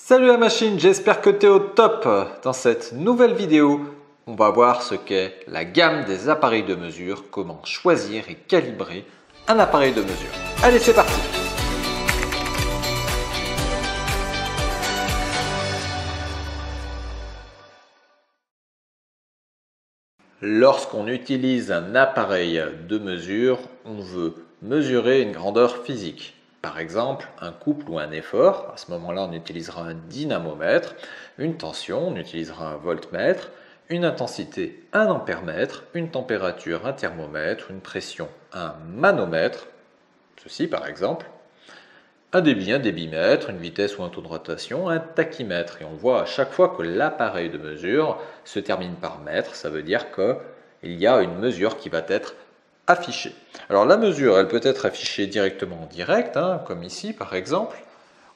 Salut la machine, j'espère que tu es au top. Dans cette nouvelle vidéo, on va voir ce qu'est la gamme des appareils de mesure, comment choisir et calibrer un appareil de mesure. Allez, c'est parti. Lorsqu'on utilise un appareil de mesure, on veut mesurer une grandeur physique. Par exemple, un couple ou un effort, à ce moment-là on utilisera un dynamomètre, une tension, on utilisera un voltmètre, une intensité, un ampèremètre, une température, un thermomètre, une pression, un manomètre, ceci par exemple, un débitmètre, une vitesse ou un taux de rotation, un tachymètre. Et on voit à chaque fois que l'appareil de mesure se termine par mètre, ça veut dire qu'il y a une mesure qui va être affichée. Alors la mesure, elle peut être affichée directement en direct, comme ici par exemple,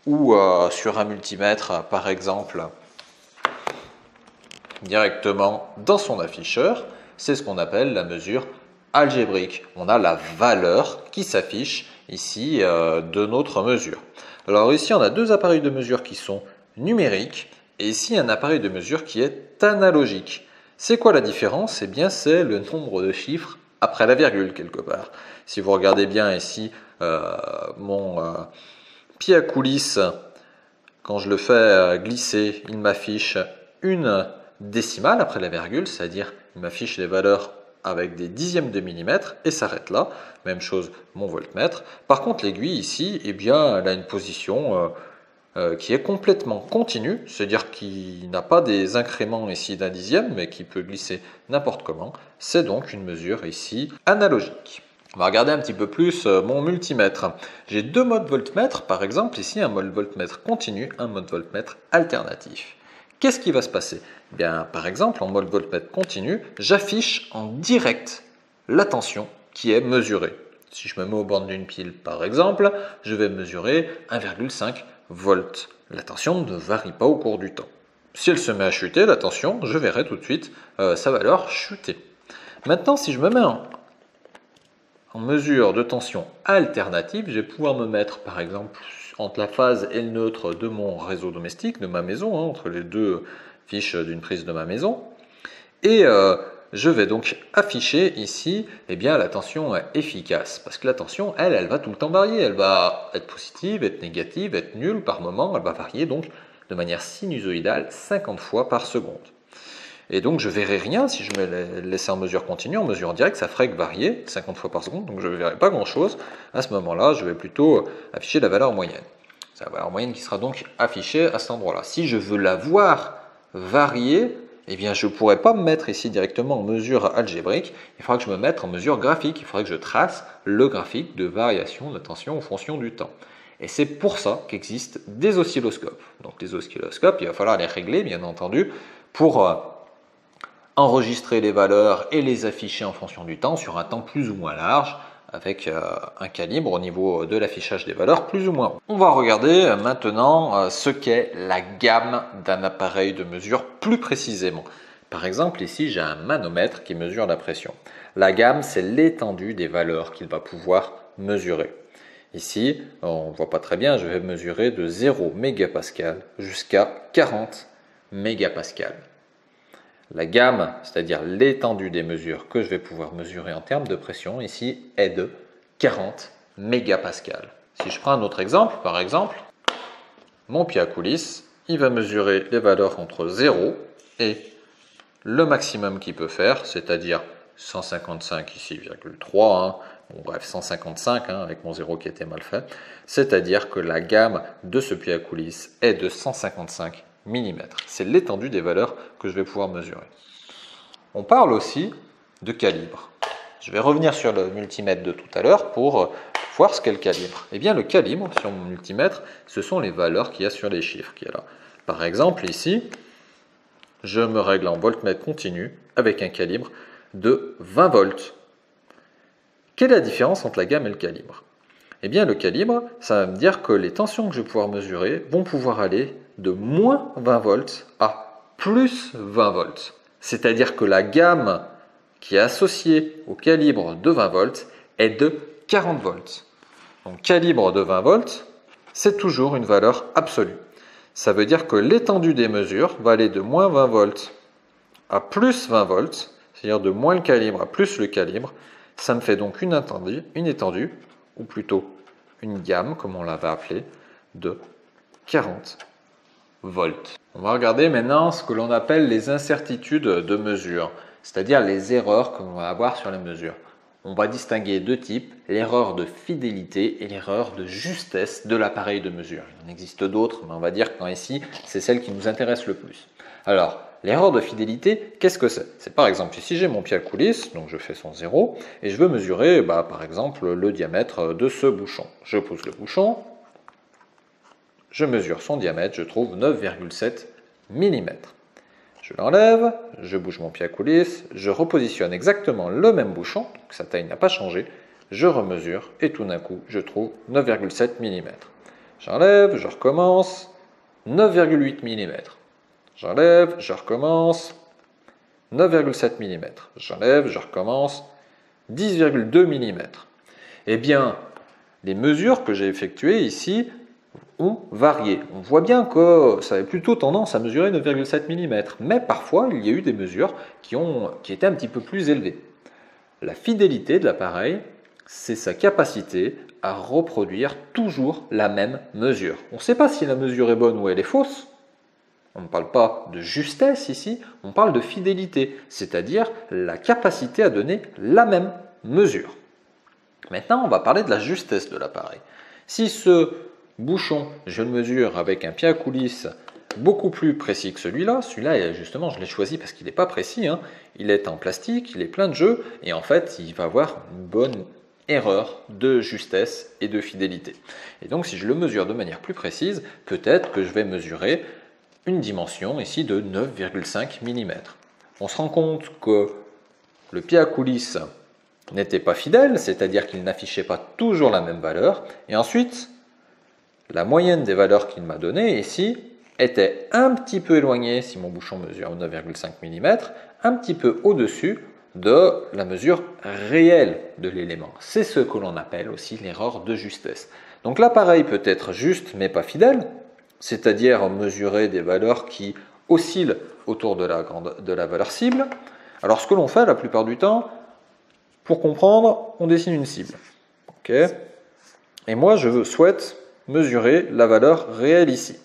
ou sur un multimètre par exemple, directement dans son afficheur. C'est ce qu'on appelle la mesure algébrique. On a la valeur qui s'affiche ici de notre mesure. Alors ici on a deux appareils de mesure qui sont numériques et ici un appareil de mesure qui est analogique. C'est quoi la différence? Eh bien c'est le nombre de chiffres après la virgule quelque part. Si vous regardez bien ici mon pied à coulisse, quand je le fais glisser, il m'affiche une décimale après la virgule, c'est-à-dire il m'affiche les valeurs avec des dixièmes de millimètre et s'arrête là. Même chose mon voltmètre. Par contre l'aiguille ici, eh bien, elle a une position qui est complètement continue, c'est-à-dire qu'il n'a pas des incréments ici d'un dixième, mais qui peut glisser n'importe comment. C'est donc une mesure ici analogique. On va regarder un petit peu plus mon multimètre. J'ai deux modes voltmètre, par exemple ici un mode voltmètre continu, un mode voltmètre alternatif. Qu'est-ce qui va se passer? Eh bien, par exemple, en mode voltmètre continu, j'affiche en direct la tension qui est mesurée. Si je me mets aux bornes d'une pile, par exemple, je vais mesurer 1,5 volts. La tension ne varie pas au cours du temps. Si elle se met à chuter, la tension, je verrai tout de suite sa valeur chuter. Maintenant, si je me mets en mesure de tension alternative, je vais pouvoir me mettre, par exemple, entre la phase et le neutre de mon réseau domestique, de ma maison, entre les deux fiches d'une prise de ma maison. Et je vais donc afficher ici la tension efficace. Parce que la tension, elle va tout le temps varier. Elle va être positive, être négative, être nulle par moment. Elle va varier donc de manière sinusoïdale 50 fois par seconde. Et donc je ne verrai rien si je me laissais en mesure continue, en mesure directe, ça ferait que varier 50 fois par seconde, donc je ne verrai pas grand chose. À ce moment-là, je vais plutôt afficher la valeur moyenne. C'est la valeur moyenne qui sera donc affichée à cet endroit-là. Si je veux la voir varier, eh bien je ne pourrais pas me mettre ici directement en mesure algébrique, il faudra que je me mette en mesure graphique, il faudra que je trace le graphique de variation de tension en fonction du temps. Et c'est pour ça qu'existent des oscilloscopes. Donc les oscilloscopes, il va falloir les régler bien entendu pour enregistrer les valeurs et les afficher en fonction du temps sur un temps plus ou moins large avec un calibre au niveau de l'affichage des valeurs plus ou moins. On va regarder maintenant ce qu'est la gamme d'un appareil de mesure plus précisément. Par exemple ici j'ai un manomètre qui mesure la pression. La gamme c'est l'étendue des valeurs qu'il va pouvoir mesurer. Ici on ne voit pas très bien, je vais mesurer de 0 mégapascal jusqu'à 40 mégapascal. La gamme, c'est-à-dire l'étendue des mesures que je vais pouvoir mesurer en termes de pression, ici, est de 40 mégapascal. Si je prends un autre exemple, par exemple, mon pied à coulisse, il va mesurer les valeurs entre 0 et le maximum qu'il peut faire, c'est-à-dire 155 ici, 0,3, bref 155 avec mon 0 qui était mal fait, c'est-à-dire que la gamme de ce pied à coulisse est de 155 mm. C'est l'étendue des valeurs que je vais pouvoir mesurer. On parle aussi de calibre. Je vais revenir sur le multimètre de tout à l'heure pour voir ce qu'est le calibre. Eh bien le calibre sur mon multimètre, ce sont les valeurs qu'il y a sur les chiffres qu'il y a là. Par exemple ici, je me règle en voltmètre continu avec un calibre de 20 volts. Quelle est la différence entre la gamme et le calibre? Eh bien le calibre, ça va me dire que les tensions que je vais pouvoir mesurer vont pouvoir aller de moins 20 volts à plus 20 volts. C'est-à-dire que la gamme qui est associée au calibre de 20 volts est de 40 volts. Donc calibre de 20 volts, c'est toujours une valeur absolue. Ça veut dire que l'étendue des mesures va aller de moins 20 volts à plus 20 volts, c'est-à-dire de moins le calibre à plus le calibre. Ça me fait donc une étendue, ou plutôt une gamme, comme on l'avait appelé, de 40 volts. On va regarder maintenant ce que l'on appelle les incertitudes de mesure, c'est-à-dire les erreurs que l'on va avoir sur les mesures. On va distinguer deux types, l'erreur de fidélité et l'erreur de justesse de l'appareil de mesure. Il en existe d'autres, mais on va dire que ici, c'est celle qui nous intéresse le plus. Alors, l'erreur de fidélité, qu'est-ce que c'est? C'est par exemple ici, j'ai mon pied à coulisse, donc je fais son 0, et je veux mesurer par exemple le diamètre de ce bouchon. Je pousse le bouchon, je mesure son diamètre, je trouve 9,7 mm. Je l'enlève, je bouge mon pied à coulisse, je repositionne exactement le même bouchon, donc sa taille n'a pas changé, je remesure et tout d'un coup, je trouve 9,7 mm. J'enlève, je recommence, 9,8 mm. J'enlève, je recommence, 9,7 mm. J'enlève, je recommence, 10,2 mm. Eh bien, les mesures que j'ai effectuées ici ont varié. On voit bien que ça avait plutôt tendance à mesurer 9,7 mm, mais parfois il y a eu des mesures qui étaient un petit peu plus élevées. La fidélité de l'appareil, c'est sa capacité à reproduire toujours la même mesure. On ne sait pas si la mesure est bonne ou elle est fausse. On ne parle pas de justesse ici, on parle de fidélité, c'est-à-dire la capacité à donner la même mesure. Maintenant, on va parler de la justesse de l'appareil. Si ce bouchon, je le mesure avec un pied à coulisse beaucoup plus précis que celui-là, justement, je l'ai choisi parce qu'il n'est pas précis, hein. Il est en plastique, il est plein de jeux, et en fait, il va avoir une bonne erreur de justesse et de fidélité. Et donc, si je le mesure de manière plus précise, peut-être que je vais mesurer une dimension ici de 9,5 mm. On se rend compte que le pied à coulisse n'était pas fidèle, c'est-à-dire qu'il n'affichait pas toujours la même valeur. Et ensuite, la moyenne des valeurs qu'il m'a données ici était un petit peu éloignée, si mon bouchon mesure 9,5 mm, un petit peu au-dessus de la mesure réelle de l'élément. C'est ce que l'on appelle aussi l'erreur de justesse. Donc l'appareil peut être juste mais pas fidèle, c'est-à-dire mesurer des valeurs qui oscillent autour de la valeur cible. Alors ce que l'on fait la plupart du temps, pour comprendre, on dessine une cible. Okay. Et moi, je souhaite mesurer la valeur réelle ici.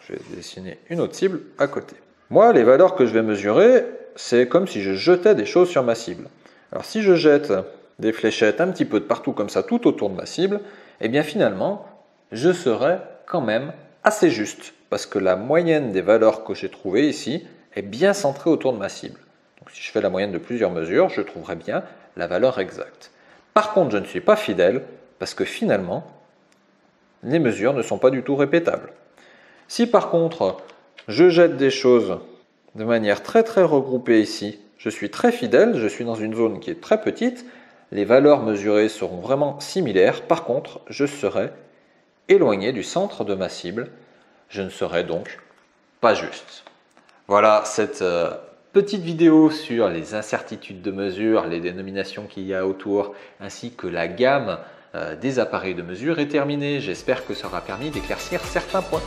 Je vais dessiner une autre cible à côté. Moi, les valeurs que je vais mesurer, c'est comme si je jetais des choses sur ma cible. Alors si je jette des fléchettes un petit peu de partout comme ça, tout autour de ma cible, eh bien finalement, je serai quand même assez juste, parce que la moyenne des valeurs que j'ai trouvées ici est bien centrée autour de ma cible. Donc si je fais la moyenne de plusieurs mesures, je trouverai bien la valeur exacte. Par contre, je ne suis pas fidèle, parce que finalement, les mesures ne sont pas du tout répétables. Si par contre, je jette des choses de manière très regroupée ici, je suis très fidèle, je suis dans une zone qui est très petite, les valeurs mesurées seront vraiment similaires, par contre, je serai éloigné du centre de ma cible, je ne serai donc pas juste. Voilà cette petite vidéo sur les incertitudes de mesure, les dénominations qu'il y a autour, ainsi que la gamme des appareils de mesure est terminée. J'espère que ça aura permis d'éclaircir certains points.